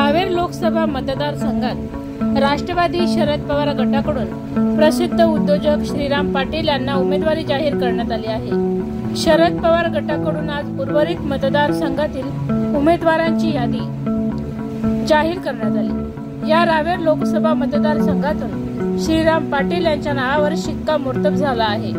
रावेर लोकसभा मतदारसंघात राष्ट्रवादी शरद पवार गटाकडून प्रसिद्ध उद्योजक श्रीराम पाटील यांना उमेदवारी जाहीर करण्यात आली आहे। शरद पवार गटाकडून आज उर्वरित मतदारसंघातील उमेदवारांची यादी जाहीर करण्यात आली। या रावेर लोकसभा मतदारसंघातून श्रीराम पाटील यांच्या नावावर शिक्कामोर्तब झाला आहे।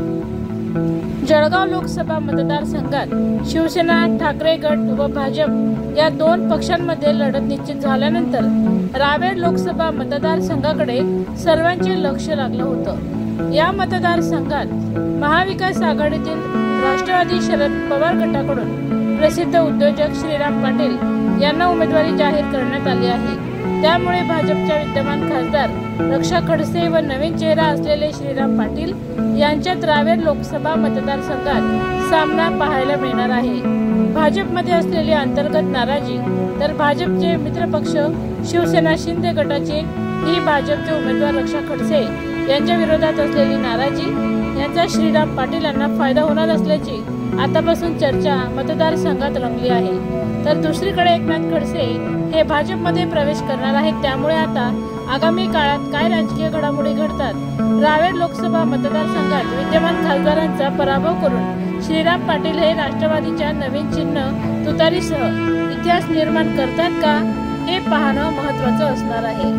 जळगाव लोकसभा मतदारसंघात शिवसेना, ठाकरे गट व भाजप या दोन पक्षांमध्ये लढत निश्चित झाल्यानंतर रावेर लोकसभा मतदारसंघाकडे सर्वांचे लक्ष लागलं होतं। या मतदारसंघात महाविकास आघाडीतील राष्ट्रवादी शरद पवार गटाकडून प्रसिद्ध उद्योजक श्रीराम पाटील यांना उमेदवारी जाहीर करण्यात आली आहे। त्यामुळे भाजपच्या विद्यमान खासदार रक्षा खडसे व नवीन चेहरा असलेले श्रीराम पाटील यांच्यात रावेर लोकसभा मतदारसंघात सामना पाहायला मिळणार आहे। भाजपमध्ये असलेली अंतर्गत नाराजी तर भाजपचे मित्रपक्ष शिवसेना शिंदे गटाचे ही भाजपचे उमेदवार रक्षा खडसे यांच्या विरोधात असलेली नाराजी यांचा श्रीराम पाटील यांना फायदा होणार असल्याची आतापासून चर्चा मतदारसंघात रंगली आहे। तर दुसरीकडे एकनाथ खडसे हे भाजपमध्ये प्रवेश करणार आहेत। त्यामुळे आता आगामी काळात काय राजकीय घडामोडी घडतात, रावेर लोकसभा मतदारसंघात विद्यमान खासदारांचा पराभव करून श्रीराम पाटील हे राष्ट्रवादीच्या नवीन चिन्ह तुतारीसह इतिहास निर्माण करतात का, हे पाहणं महत्त्वाचं असणार आहे।